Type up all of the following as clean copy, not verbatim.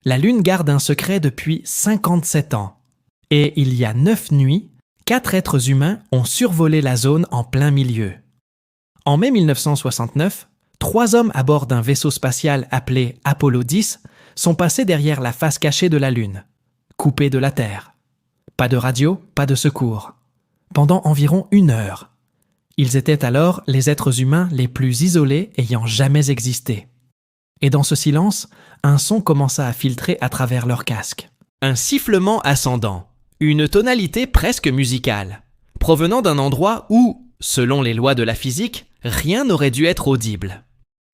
La Lune garde un secret depuis 57 ans. Et il y a 9 nuits, 4 êtres humains ont survolé la zone en plein milieu. En mai 1969, 3 hommes à bord d'un vaisseau spatial appelé Apollo 10 sont passés derrière la face cachée de la Lune, coupés de la Terre. Pas de radio, pas de secours. Pendant environ 1 heure. Ils étaient alors les êtres humains les plus isolés ayant jamais existé. Et dans ce silence, un son commença à filtrer à travers leur casque. Un sifflement ascendant, une tonalité presque musicale, provenant d'un endroit où, selon les lois de la physique, rien n'aurait dû être audible.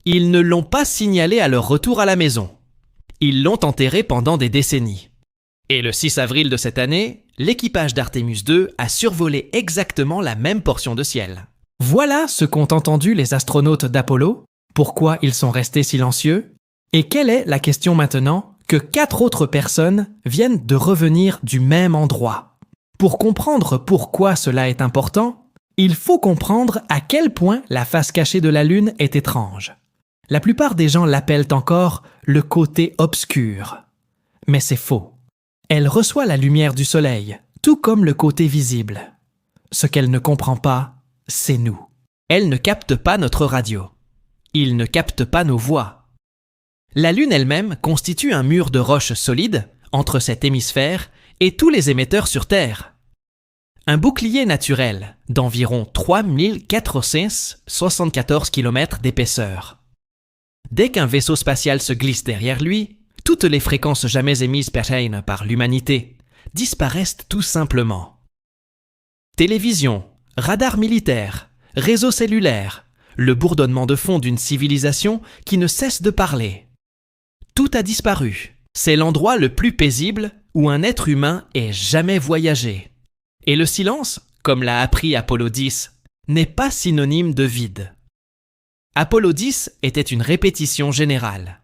Ils ne l'ont pas signalé à leur retour à la maison. Ils l'ont enterré pendant des décennies. Et le 6 avril de cette année, l'équipage d'Artemis II a survolé exactement la même portion de ciel. Voilà ce qu'ont entendu les astronautes d'Apollo, pourquoi ils sont restés silencieux, et quelle est la question maintenant que 4 autres personnes viennent de revenir du même endroit. Pour comprendre pourquoi cela est important, il faut comprendre à quel point la face cachée de la Lune est étrange. La plupart des gens l'appellent encore le côté obscur. Mais c'est faux. Elle reçoit la lumière du soleil, tout comme le côté visible. Ce qu'elle ne comprend pas, c'est nous. Elle ne capte pas notre radio. Il ne capte pas nos voix. La Lune elle-même constitue un mur de roches solides entre cet hémisphère et tous les émetteurs sur Terre. Un bouclier naturel d'environ 3474 km d'épaisseur. Dès qu'un vaisseau spatial se glisse derrière lui, toutes les fréquences jamais émises par l'humanité disparaissent tout simplement. Télévision, radar militaire, réseau cellulaire, le bourdonnement de fond d'une civilisation qui ne cesse de parler. Tout a disparu. C'est l'endroit le plus paisible où un être humain ait jamais voyagé. Et le silence, comme l'a appris Apollo 10, n'est pas synonyme de vide. Apollo 10 était une répétition générale.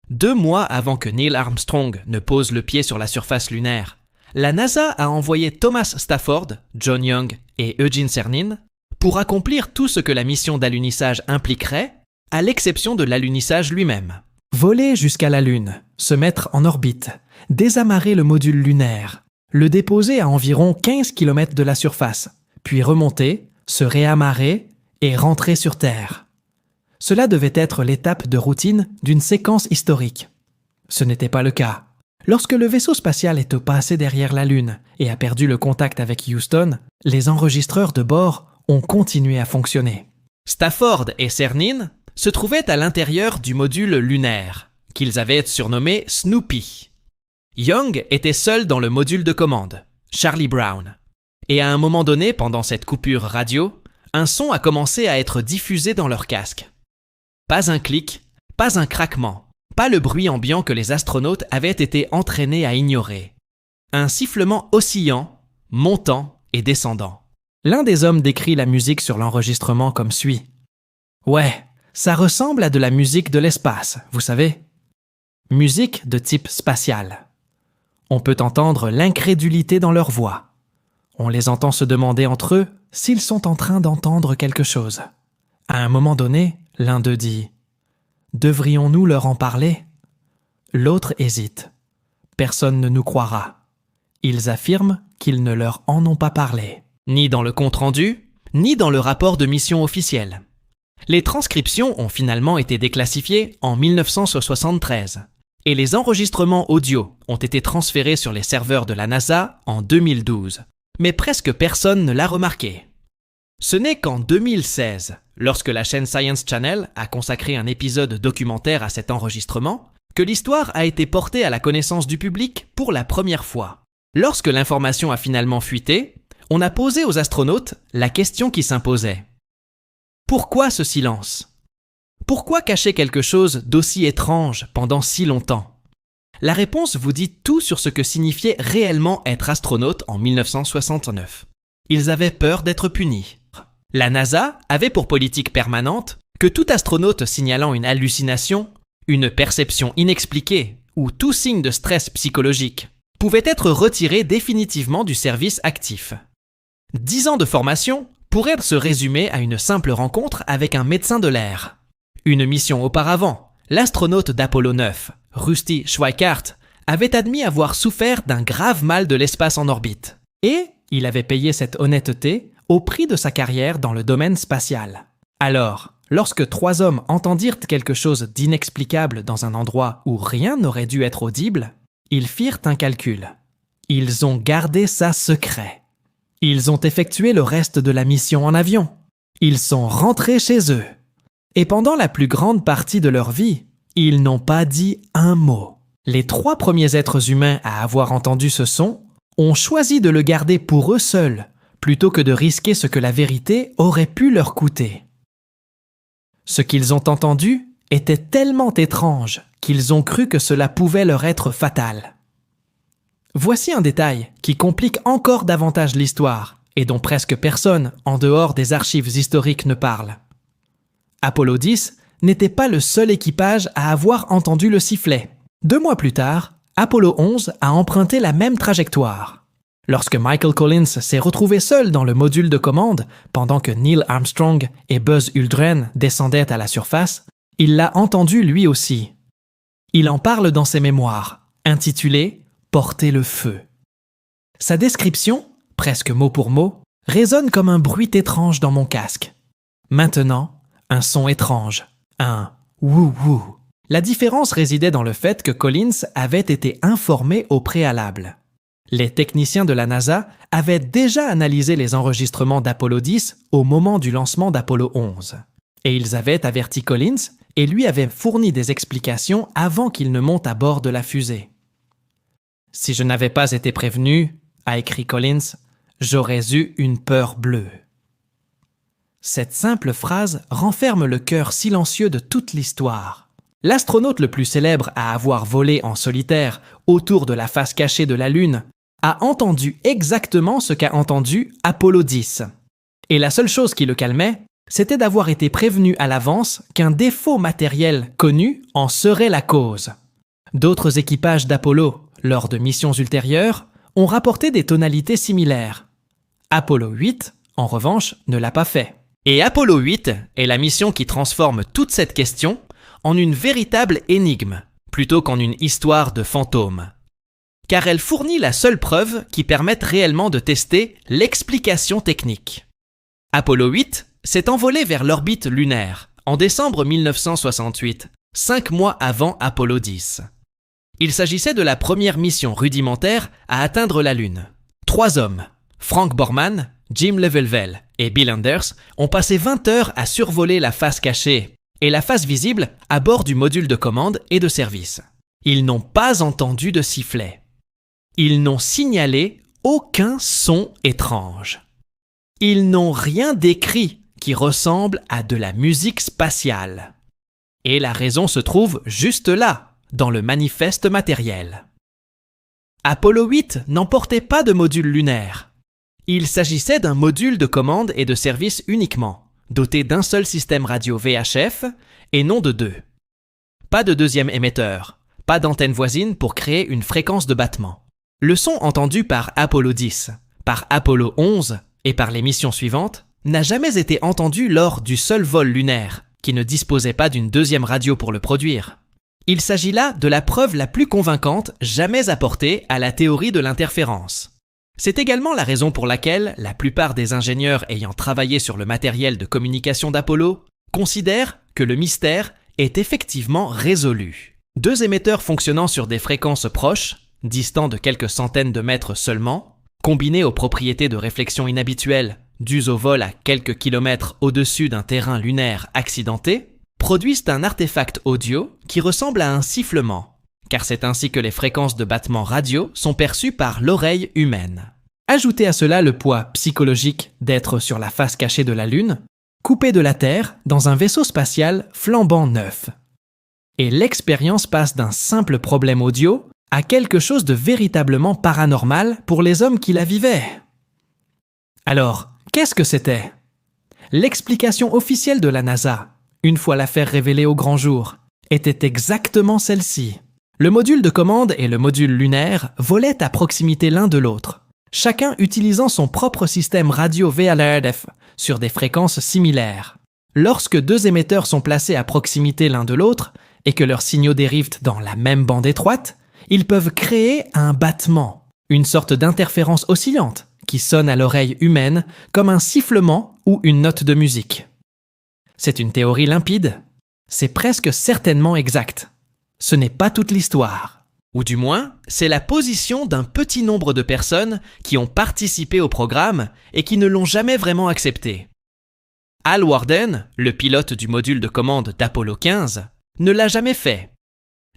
2 mois avant que Neil Armstrong ne pose le pied sur la surface lunaire, la NASA a envoyé Thomas Stafford, John Young et Eugene Cernan pour accomplir tout ce que la mission d'alunissage impliquerait, à l'exception de l'alunissage lui-même. Voler jusqu'à la Lune, se mettre en orbite, désamarrer le module lunaire, le déposer à environ 15 km de la surface, puis remonter, se réamarrer et rentrer sur Terre. Cela devait être l'étape de routine d'une séquence historique. Ce n'était pas le cas. Lorsque le vaisseau spatial est passé derrière la Lune et a perdu le contact avec Houston, les enregistreurs de bord ont continué à fonctionner. Stafford et Cernan se trouvaient à l'intérieur du module lunaire, qu'ils avaient surnommé Snoopy. Young était seul dans le module de commande, Charlie Brown. Et à un moment donné, pendant cette coupure radio, un son a commencé à être diffusé dans leur casque. Pas un clic, pas un craquement, pas le bruit ambiant que les astronautes avaient été entraînés à ignorer. Un sifflement oscillant, montant et descendant. L'un des hommes décrit la musique sur l'enregistrement comme suit. « Ouais, ça ressemble à de la musique de l'espace, vous savez. Musique de type spatial. On peut entendre l'incrédulité dans leur voix. On les entend se demander entre eux s'ils sont en train d'entendre quelque chose. À un moment donné, l'un d'eux dit « Devrions-nous leur en parler ?» L'autre hésite. Personne ne nous croira. Ils affirment qu'ils ne leur en ont pas parlé. Ni dans le compte-rendu, ni dans le rapport de mission officiel. Les transcriptions ont finalement été déclassifiées en 1973 et les enregistrements audio ont été transférés sur les serveurs de la NASA en 2012. Mais presque personne ne l'a remarqué. Ce n'est qu'en 2016, lorsque la chaîne Science Channel a consacré un épisode documentaire à cet enregistrement, que l'histoire a été portée à la connaissance du public pour la première fois. Lorsque l'information a finalement fuité, on a posé aux astronautes la question qui s'imposait. Pourquoi ce silence ? Pourquoi cacher quelque chose d'aussi étrange pendant si longtemps ? La réponse vous dit tout sur ce que signifiait réellement être astronaute en 1969. Ils avaient peur d'être punis. La NASA avait pour politique permanente que tout astronaute signalant une hallucination, une perception inexpliquée ou tout signe de stress psychologique pouvait être retiré définitivement du service actif. 10 ans de formation pourraient se résumer à une simple rencontre avec un médecin de l'air. Une mission auparavant, l'astronaute d'Apollo 9, Rusty Schweickart, avait admis avoir souffert d'un grave mal de l'espace en orbite. Et il avait payé cette honnêteté au prix de sa carrière dans le domaine spatial. Alors, lorsque 3 hommes entendirent quelque chose d'inexplicable dans un endroit où rien n'aurait dû être audible, ils firent un calcul. Ils ont gardé ça secret. Ils ont effectué le reste de la mission en avion. Ils sont rentrés chez eux. Et pendant la plus grande partie de leur vie, ils n'ont pas dit un mot. Les 3 premiers êtres humains à avoir entendu ce son ont choisi de le garder pour eux seuls, plutôt que de risquer ce que la vérité aurait pu leur coûter. Ce qu'ils ont entendu était tellement étrange qu'ils ont cru que cela pouvait leur être fatal. Voici un détail qui complique encore davantage l'histoire et dont presque personne, en dehors des archives historiques, ne parle. Apollo 10 n'était pas le seul équipage à avoir entendu le sifflet. 2 mois plus tard, Apollo 11 a emprunté la même trajectoire. Lorsque Michael Collins s'est retrouvé seul dans le module de commande pendant que Neil Armstrong et Buzz Aldrin descendaient à la surface, il l'a entendu lui aussi. Il en parle dans ses mémoires, intitulées « Porter le feu ». Sa description, presque mot pour mot, résonne comme un bruit étrange dans mon casque. Maintenant, un son étrange, un « wou-wou ». La différence résidait dans le fait que Collins avait été informé au préalable. Les techniciens de la NASA avaient déjà analysé les enregistrements d'Apollo 10 au moment du lancement d'Apollo 11. Et ils avaient averti Collins et lui avaient fourni des explications avant qu'il ne monte à bord de la fusée. « Si je n'avais pas été prévenu, » a écrit Collins, « j'aurais eu une peur bleue. » Cette simple phrase renferme le cœur silencieux de toute l'histoire. L'astronaute le plus célèbre à avoir volé en solitaire autour de la face cachée de la Lune a entendu exactement ce qu'a entendu Apollo 10. Et la seule chose qui le calmait, c'était d'avoir été prévenu à l'avance qu'un défaut matériel connu en serait la cause. D'autres équipages d'Apollo, lors de missions ultérieures, ont rapporté des tonalités similaires. Apollo 8, en revanche, ne l'a pas fait. Et Apollo 8 est la mission qui transforme toute cette question en une véritable énigme, plutôt qu'en une histoire de fantôme. Car elle fournit la seule preuve qui permette réellement de tester l'explication technique. Apollo 8 s'est envolé vers l'orbite lunaire en décembre 1968, 5 mois avant Apollo 10. Il s'agissait de la première mission rudimentaire à atteindre la Lune. 3 hommes, Frank Borman, Jim Lovell et Bill Anders, ont passé 20 heures à survoler la face cachée et la face visible à bord du module de commande et de service. Ils n'ont pas entendu de sifflet. Ils n'ont signalé aucun son étrange. Ils n'ont rien décrit qui ressemble à de la musique spatiale. Et la raison se trouve juste là, dans le manifeste matériel. Apollo 8 n'emportait pas de module lunaire. Il s'agissait d'un module de commande et de service uniquement, doté d'un seul système radio VHF et non de 2. Pas de deuxième émetteur, pas d'antenne voisine pour créer une fréquence de battement. Le son entendu par Apollo 10, par Apollo 11 et par les missions suivantes n'a jamais été entendu lors du seul vol lunaire, qui ne disposait pas d'une deuxième radio pour le produire. Il s'agit là de la preuve la plus convaincante jamais apportée à la théorie de l'interférence. C'est également la raison pour laquelle la plupart des ingénieurs ayant travaillé sur le matériel de communication d'Apollo considèrent que le mystère est effectivement résolu. 2 émetteurs fonctionnant sur des fréquences proches, distants de quelques centaines de mètres seulement, combinés aux propriétés de réflexion inhabituelles dues au vol à quelques kilomètres au-dessus d'un terrain lunaire accidenté, produisent un artefact audio qui ressemble à un sifflement, car c'est ainsi que les fréquences de battement radio sont perçues par l'oreille humaine. Ajoutez à cela le poids psychologique d'être sur la face cachée de la Lune, coupé de la Terre dans un vaisseau spatial flambant neuf. Et l'expérience passe d'un simple problème audio à quelque chose de véritablement paranormal pour les hommes qui la vivaient. Alors, qu'est-ce que c'était ? L'explication officielle de la NASA, une fois l'affaire révélée au grand jour, était exactement celle-ci. Le module de commande et le module lunaire volaient à proximité l'un de l'autre, chacun utilisant son propre système radio VHF sur des fréquences similaires. Lorsque 2 émetteurs sont placés à proximité l'un de l'autre, et que leurs signaux dérivent dans la même bande étroite, ils peuvent créer un battement, une sorte d'interférence oscillante qui sonne à l'oreille humaine comme un sifflement ou une note de musique. C'est une théorie limpide. C'est presque certainement exact. Ce n'est pas toute l'histoire. Ou du moins, c'est la position d'un petit nombre de personnes qui ont participé au programme et qui ne l'ont jamais vraiment accepté. Hal Warden, le pilote du module de commande d'Apollo 15, ne l'a jamais fait.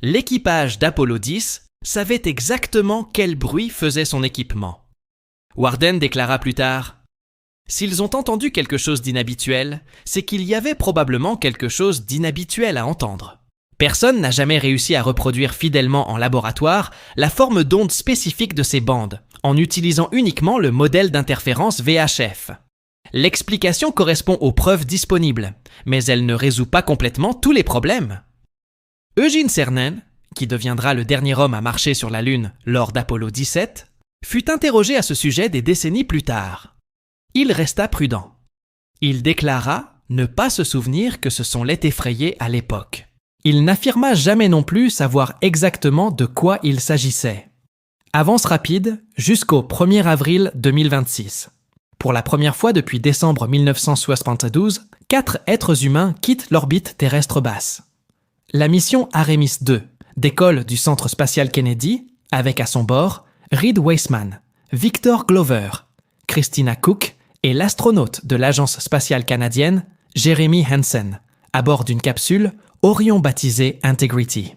L'équipage d'Apollo 10 savait exactement quel bruit faisait son équipement. Warden déclara plus tard « S'ils ont entendu quelque chose d'inhabituel, c'est qu'il y avait probablement quelque chose d'inhabituel à entendre. Personne n'a jamais réussi à reproduire fidèlement en laboratoire la forme d'onde spécifique de ces bandes, en utilisant uniquement le modèle d'interférence VHF. L'explication correspond aux preuves disponibles, mais elle ne résout pas complètement tous les problèmes. » Eugene Cernan, qui deviendra le dernier homme à marcher sur la Lune lors d'Apollo 17, fut interrogé à ce sujet des décennies plus tard. Il resta prudent. Il déclara ne pas se souvenir que ce son l'ait effrayé à l'époque. Il n'affirma jamais non plus savoir exactement de quoi il s'agissait. Avance rapide jusqu'au 1er avril 2026. Pour la première fois depuis décembre 1972, 4 êtres humains quittent l'orbite terrestre basse. La mission Artemis 2 décolle du Centre spatial Kennedy avec à son bord Reed Wiseman, Victor Glover, Christina Koch et l'astronaute de l'Agence spatiale canadienne Jeremy Hansen, à bord d'une capsule Orion baptisée Integrity.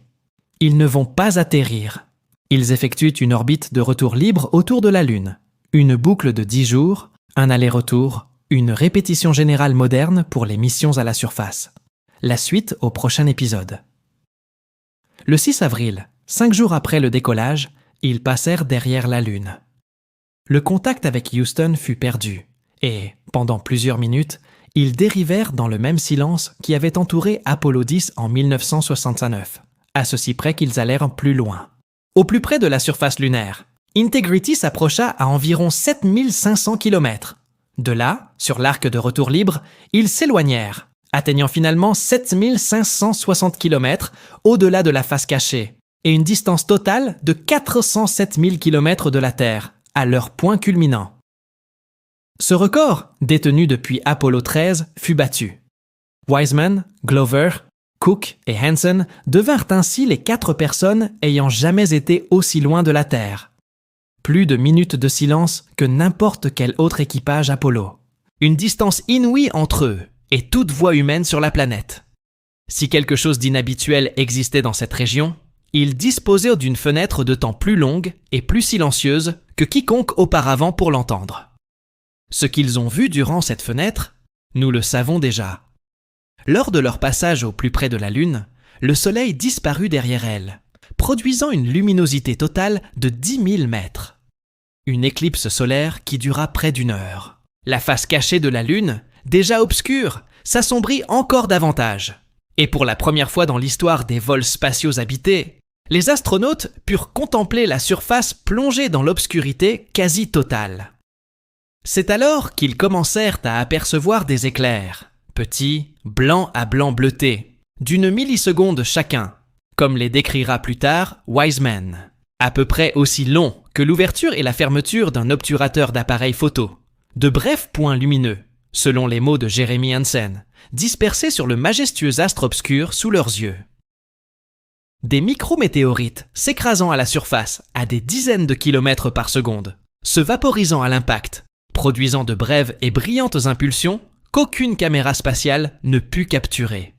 Ils ne vont pas atterrir. Ils effectuent une orbite de retour libre autour de la Lune, une boucle de 10 jours, un aller-retour, une répétition générale moderne pour les missions à la surface. La suite au prochain épisode. Le 6 avril, 5 jours après le décollage, ils passèrent derrière la Lune. Le contact avec Houston fut perdu, et, pendant plusieurs minutes, ils dérivèrent dans le même silence qui avait entouré Apollo 10 en 1969, à ceci près qu'ils allèrent plus loin. Au plus près de la surface lunaire, Integrity s'approcha à environ 7500 km. De là, sur l'arc de retour libre, ils s'éloignèrent, atteignant finalement 7560 km au-delà de la face cachée, et une distance totale de 407 000 km de la Terre, à leur point culminant. Ce record, détenu depuis Apollo 13, fut battu. Wiseman, Glover, Cook et Hansen devinrent ainsi les 4 personnes ayant jamais été aussi loin de la Terre. Plus de minutes de silence que n'importe quel autre équipage Apollo. Une distance inouïe entre eux et toute voix humaine sur la planète. Si quelque chose d'inhabituel existait dans cette région, ils disposaient d'une fenêtre de temps plus longue et plus silencieuse que quiconque auparavant pour l'entendre. Ce qu'ils ont vu durant cette fenêtre, nous le savons déjà. Lors de leur passage au plus près de la Lune, le Soleil disparut derrière elle, produisant une luminosité totale de 10 000 mètres. Une éclipse solaire qui dura près d'1 heure. La face cachée de la Lune, déjà obscure, s'assombrit encore davantage. Et pour la première fois dans l'histoire des vols spatiaux habités, les astronautes purent contempler la surface plongée dans l'obscurité quasi totale. C'est alors qu'ils commencèrent à apercevoir des éclairs, petits, blancs à blanc bleuté, d'1 milliseconde chacun, comme les décrira plus tard Wiseman, à peu près aussi longs que l'ouverture et la fermeture d'un obturateur d'appareil photo, de brefs points lumineux, selon les mots de Jeremy Hansen, dispersés sur le majestueux astre obscur sous leurs yeux. Des micrométéorites s'écrasant à la surface à des dizaines de kilomètres par seconde, se vaporisant à l'impact, produisant de brèves et brillantes impulsions qu'aucune caméra spatiale ne put capturer.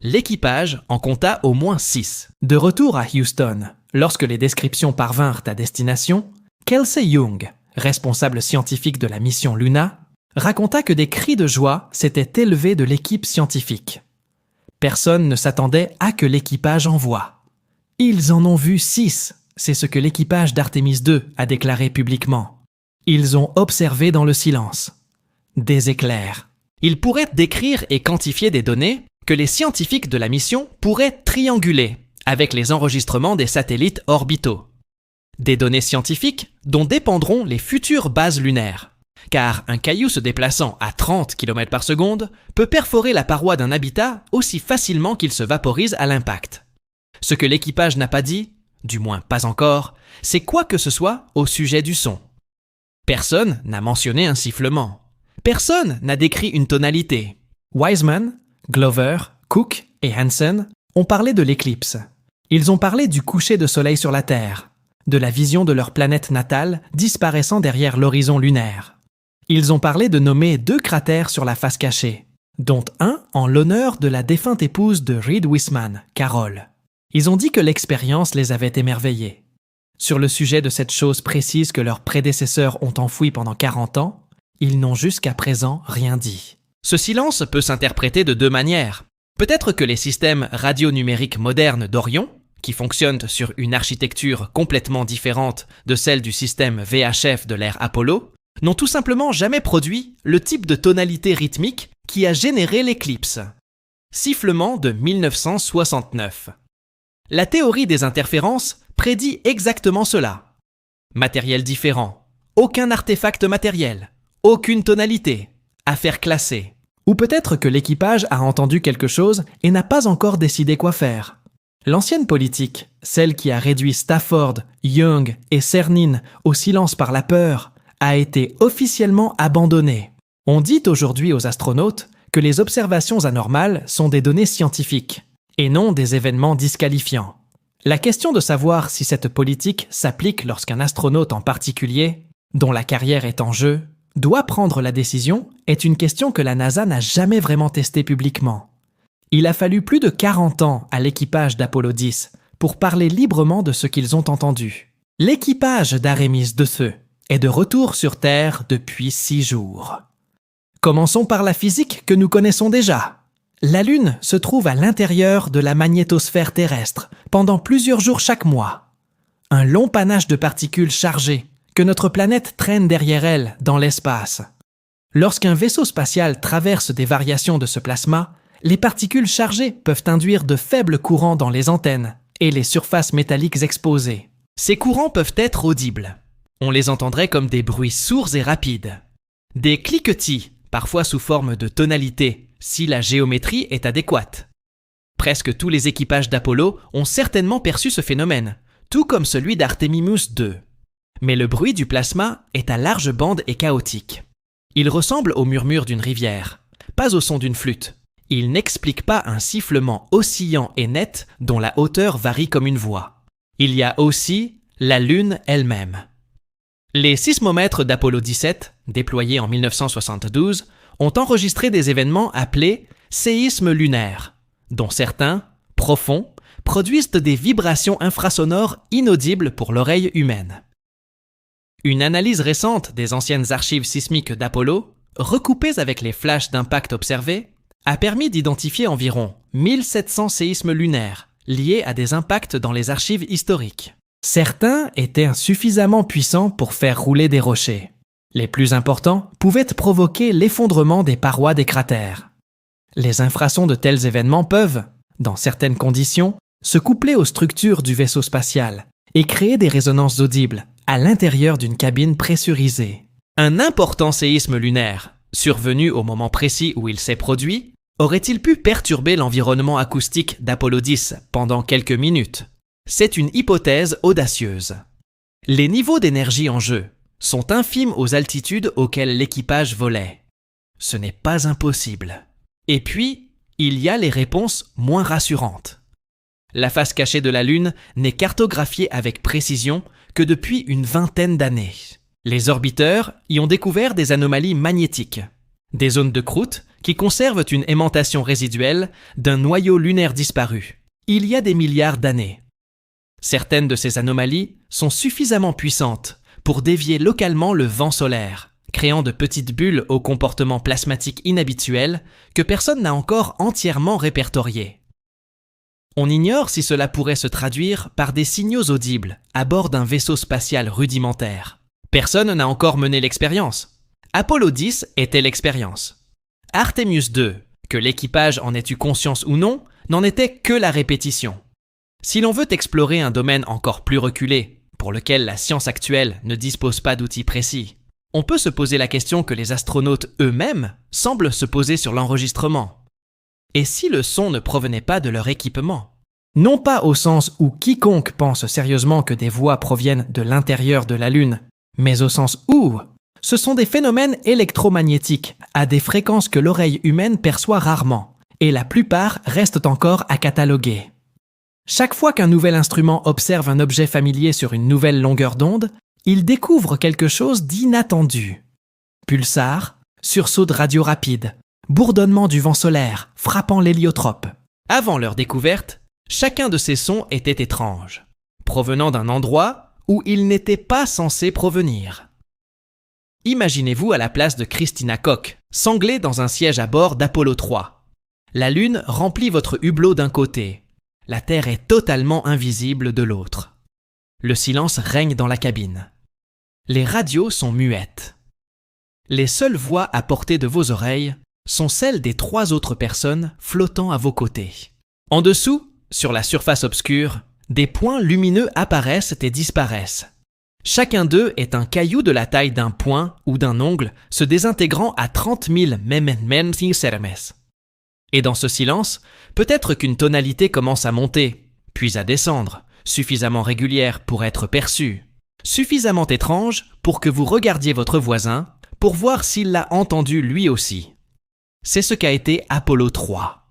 L'équipage en compta au moins 6. De retour à Houston, lorsque les descriptions parvinrent à destination, Kelsey Young, responsable scientifique de la mission Luna, raconta que des cris de joie s'étaient élevés de l'équipe scientifique. Personne ne s'attendait à que l'équipage envoie. « Ils en ont vu 6, c'est ce que l'équipage d'Artemis 2 a déclaré publiquement. Ils ont observé dans le silence. Des éclairs. Ils pourraient décrire et quantifier des données que les scientifiques de la mission pourraient trianguler avec les enregistrements des satellites orbitaux. Des données scientifiques dont dépendront les futures bases lunaires, car un caillou se déplaçant à 30 km par seconde peut perforer la paroi d'un habitat aussi facilement qu'il se vaporise à l'impact. Ce que l'équipage n'a pas dit, du moins pas encore, c'est quoi que ce soit au sujet du son. Personne n'a mentionné un sifflement. Personne n'a décrit une tonalité. Wiseman, Glover, Cook et Hansen ont parlé de l'éclipse. Ils ont parlé du coucher de soleil sur la Terre, de la vision de leur planète natale disparaissant derrière l'horizon lunaire. Ils ont parlé de nommer 2 cratères sur la face cachée, dont un en l'honneur de la défunte épouse de Reed Wiseman, Carol. Ils ont dit que l'expérience les avait émerveillés. Sur le sujet de cette chose précise que leurs prédécesseurs ont enfouie pendant 40 ans, ils n'ont jusqu'à présent rien dit. Ce silence peut s'interpréter de 2 manières. Peut-être que les systèmes radionumériques modernes d'Orion, qui fonctionnent sur une architecture complètement différente de celle du système VHF de l'ère Apollo, n'ont tout simplement jamais produit le type de tonalité rythmique qui a généré l'éclipse. Sifflement de 1969. La théorie des interférences prédit exactement cela. Matériel différent, aucun artefact matériel, aucune tonalité, affaire classée. Ou peut-être que l'équipage a entendu quelque chose et n'a pas encore décidé quoi faire. L'ancienne politique, celle qui a réduit Stafford, Young et Cernin au silence par la peur, a été officiellement abandonnée. On dit aujourd'hui aux astronautes que les observations anormales sont des données scientifiques, et non des événements disqualifiants. La question de savoir si cette politique s'applique lorsqu'un astronaute en particulier, dont la carrière est en jeu, doit prendre la décision est une question que la NASA n'a jamais vraiment testée publiquement. Il a fallu plus de 40 ans à l'équipage d'Apollo 10 pour parler librement de ce qu'ils ont entendu. L'équipage d'Artemis II est de retour sur Terre depuis 6 jours. Commençons par la physique que nous connaissons déjà. La Lune se trouve à l'intérieur de la magnétosphère terrestre pendant plusieurs jours chaque mois. Un long panache de particules chargées que notre planète traîne derrière elle dans l'espace. Lorsqu'un vaisseau spatial traverse des variations de ce plasma, les particules chargées peuvent induire de faibles courants dans les antennes et les surfaces métalliques exposées. Ces courants peuvent être audibles. On les entendrait comme des bruits sourds et rapides. Des cliquetis, parfois sous forme de tonalité, si la géométrie est adéquate. Presque tous les équipages d'Apollo ont certainement perçu ce phénomène, tout comme celui d'Artemimus II. Mais le bruit du plasma est à large bande et chaotique. Il ressemble au murmure d'une rivière, pas au son d'une flûte. Il n'explique pas un sifflement oscillant et net dont la hauteur varie comme une voix. Il y a aussi la Lune elle-même. Les sismomètres d'Apollo 17, déployés en 1972, ont enregistré des événements appelés séismes lunaires, dont certains, profonds, produisent des vibrations infrasonores inaudibles pour l'oreille humaine. Une analyse récente des anciennes archives sismiques d'Apollo, recoupées avec les flashs d'impact observés, a permis d'identifier environ 1700 séismes lunaires liés à des impacts dans les archives historiques. Certains étaient suffisamment puissants pour faire rouler des rochers. Les plus importants pouvaient provoquer l'effondrement des parois des cratères. Les infrasons de tels événements peuvent, dans certaines conditions, se coupler aux structures du vaisseau spatial et créer des résonances audibles à l'intérieur d'une cabine pressurisée. Un important séisme lunaire, survenu au moment précis où il s'est produit, aurait-il pu perturber l'environnement acoustique d'Apollo 10 pendant quelques minutes? C'est une hypothèse audacieuse. Les niveaux d'énergie en jeu sont infimes aux altitudes auxquelles l'équipage volait. Ce n'est pas impossible. Et puis, il y a les réponses moins rassurantes. La face cachée de la Lune n'est cartographiée avec précision que depuis une vingtaine d'années. Les orbiteurs y ont découvert des anomalies magnétiques, des zones de croûte qui conservent une aimantation résiduelle d'un noyau lunaire disparu, il y a des milliards d'années. Certaines de ces anomalies sont suffisamment puissantes pour dévier localement le vent solaire, créant de petites bulles au comportement plasmatique inhabituel que personne n'a encore entièrement répertorié. On ignore si cela pourrait se traduire par des signaux audibles à bord d'un vaisseau spatial rudimentaire. Personne n'a encore mené l'expérience. Apollo 10 était l'expérience. Artemis II, que l'équipage en ait eu conscience ou non, n'en était que la répétition. Si l'on veut explorer un domaine encore plus reculé, pour lequel la science actuelle ne dispose pas d'outils précis, On peut se poser la question que les astronautes eux-mêmes semblent se poser sur l'enregistrement. Et si le son ne provenait pas de leur équipement? Non pas au sens où quiconque pense sérieusement que des voix proviennent de l'intérieur de la Lune, mais au sens où ce sont des phénomènes électromagnétiques à des fréquences que l'oreille humaine perçoit rarement, et la plupart restent encore à cataloguer. Chaque fois qu'un nouvel instrument observe un objet familier sur une nouvelle longueur d'onde, il découvre quelque chose d'inattendu. Pulsar, sursaut de radio rapide, bourdonnement du vent solaire frappant l'héliotrope. Avant leur découverte, chacun de ces sons était étrange, provenant d'un endroit où il n'était pas censé provenir. Imaginez-vous à la place de Christina Koch, sanglée dans un siège à bord d'Apollo 3. La Lune remplit votre hublot d'un côté. La Terre est totalement invisible de l'autre. Le silence règne dans la cabine. Les radios sont muettes. Les seules voix à portée de vos oreilles sont celles des 3 autres personnes flottant à vos côtés. En dessous, sur la surface obscure, des points lumineux apparaissent et disparaissent. Chacun d'eux est un caillou de la taille d'un poing ou d'un ongle se désintégrant à 30 000 mmHg. Et dans ce silence, peut-être qu'une tonalité commence à monter, puis à descendre, suffisamment régulière pour être perçue, suffisamment étrange pour que vous regardiez votre voisin pour voir s'il l'a entendu lui aussi. C'est ce qu'a été Apollo 3.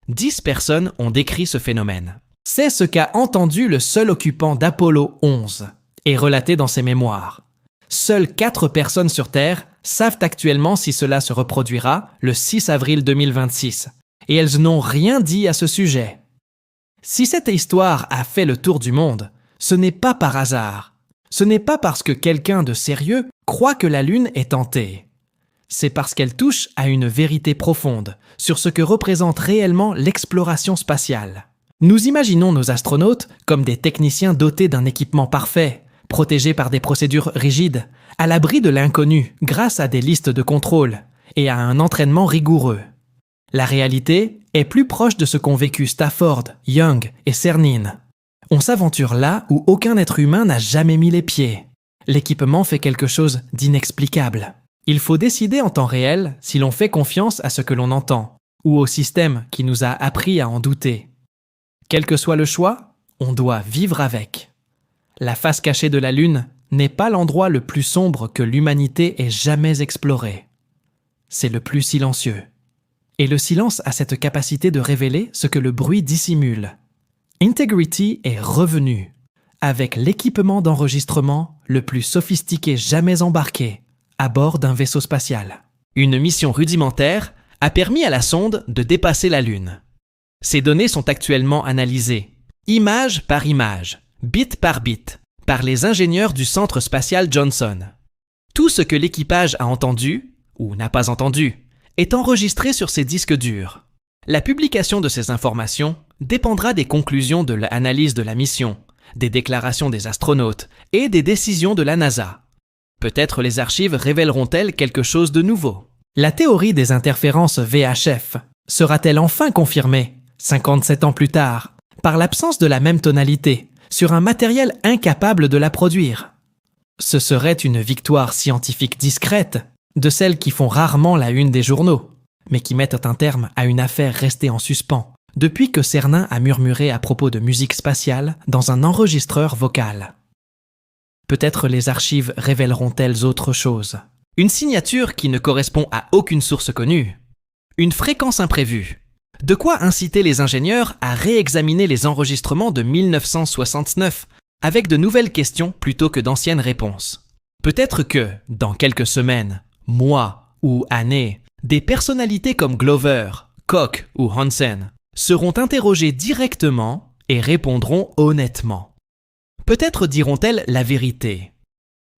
10 personnes ont décrit ce phénomène. C'est ce qu'a entendu le seul occupant d'Apollo 11, et relaté dans ses mémoires. Seules 4 personnes sur Terre savent actuellement si cela se reproduira le 6 avril 2026, et elles n'ont rien dit à ce sujet. Si cette histoire a fait le tour du monde, ce n'est pas par hasard. Ce n'est pas parce que quelqu'un de sérieux croit que la Lune est hantée. C'est parce qu'elle touche à une vérité profonde sur ce que représente réellement l'exploration spatiale. Nous imaginons nos astronautes comme des techniciens dotés d'un équipement parfait, protégés par des procédures rigides, à l'abri de l'inconnu grâce à des listes de contrôle et à un entraînement rigoureux. La réalité est plus proche de ce qu'ont vécu Stafford, Young et Cernin. On s'aventure là où aucun être humain n'a jamais mis les pieds. L'équipement fait quelque chose d'inexplicable. Il faut décider en temps réel si l'on fait confiance à ce que l'on entend, ou au système qui nous a appris à en douter. Quel que soit le choix, on doit vivre avec. La face cachée de la Lune n'est pas l'endroit le plus sombre que l'humanité ait jamais exploré. C'est le plus silencieux. Et le silence a cette capacité de révéler ce que le bruit dissimule. Integrity est revenu, avec l'équipement d'enregistrement le plus sophistiqué jamais embarqué, à bord d'un vaisseau spatial. Une mission rudimentaire a permis à la sonde de dépasser la Lune. Ces données sont actuellement analysées, image par image, bit par bit, par les ingénieurs du Centre spatial Johnson. Tout ce que l'équipage a entendu, ou n'a pas entendu, est enregistré sur ces disques durs. La publication de ces informations dépendra des conclusions de l'analyse de la mission, des déclarations des astronautes et des décisions de la NASA. Peut-être les archives révéleront-elles quelque chose de nouveau. La théorie des interférences VHF sera-t-elle enfin confirmée, 57 ans plus tard, par l'absence de la même tonalité, sur un matériel incapable de la produire? Ce serait une victoire scientifique discrète, de celles qui font rarement la une des journaux, mais qui mettent un terme à une affaire restée en suspens, depuis que Cernin a murmuré à propos de musique spatiale dans un enregistreur vocal. Peut-être les archives révéleront-elles autre chose. Une signature qui ne correspond à aucune source connue. Une fréquence imprévue. De quoi inciter les ingénieurs à réexaminer les enregistrements de 1969 avec de nouvelles questions plutôt que d'anciennes réponses. Peut-être que, dans quelques semaines, mois ou années, des personnalités comme Glover, Koch ou Hansen seront interrogées directement et répondront honnêtement. Peut-être diront-elles la vérité.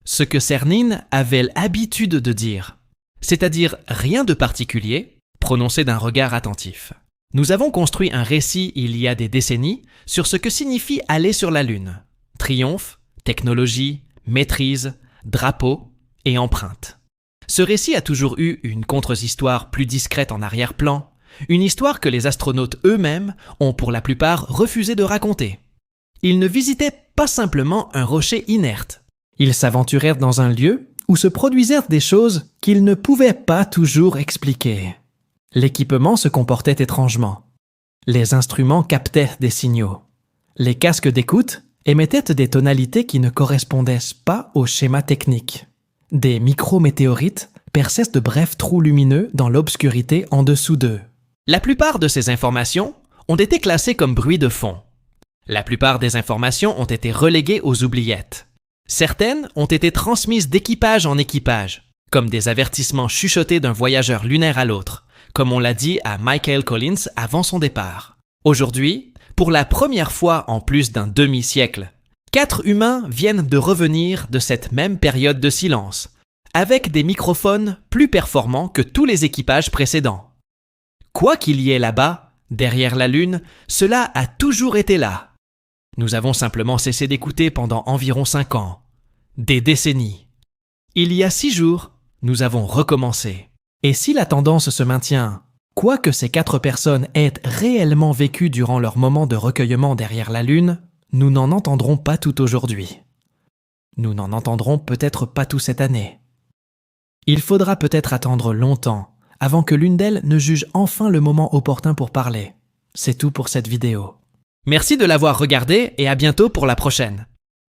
Ce que Cernin avait l'habitude de dire, c'est-à-dire rien de particulier, prononcé d'un regard attentif. Nous avons construit un récit il y a des décennies sur ce que signifie aller sur la Lune. Triomphe, technologie, maîtrise, drapeau et empreinte. Ce récit a toujours eu une contre-histoire plus discrète en arrière-plan, une histoire que les astronautes eux-mêmes ont pour la plupart refusé de raconter. Ils ne visitaient pas simplement un rocher inerte. Ils s'aventurèrent dans un lieu où se produisèrent des choses qu'ils ne pouvaient pas toujours expliquer. L'équipement se comportait étrangement. Les instruments captaient des signaux. Les casques d'écoute émettaient des tonalités qui ne correspondaient pas au schéma technique. Des micrométéorites perçaient de brefs trous lumineux dans l'obscurité en dessous d'eux. La plupart de ces informations ont été classées comme bruit de fond. La plupart des informations ont été reléguées aux oubliettes. Certaines ont été transmises d'équipage en équipage, comme des avertissements chuchotés d'un voyageur lunaire à l'autre, comme on l'a dit à Michael Collins avant son départ. Aujourd'hui, pour la première fois en plus d'un demi-siècle, 4 humains viennent de revenir de cette même période de silence, avec des microphones plus performants que tous les équipages précédents. Quoi qu'il y ait là-bas, derrière la Lune, cela a toujours été là. Nous avons simplement cessé d'écouter pendant environ 5 ans, des décennies. Il y a 6 jours, nous avons recommencé. Et si la tendance se maintient, quoi que ces 4 personnes aient réellement vécu durant leur moment de recueillement derrière la Lune, nous n'en entendrons pas tout aujourd'hui. Nous n'en entendrons peut-être pas tout cette année. Il faudra peut-être attendre longtemps avant que l'une d'elles ne juge enfin le moment opportun pour parler. C'est tout pour cette vidéo. Merci de l'avoir regardé et à bientôt pour la prochaine.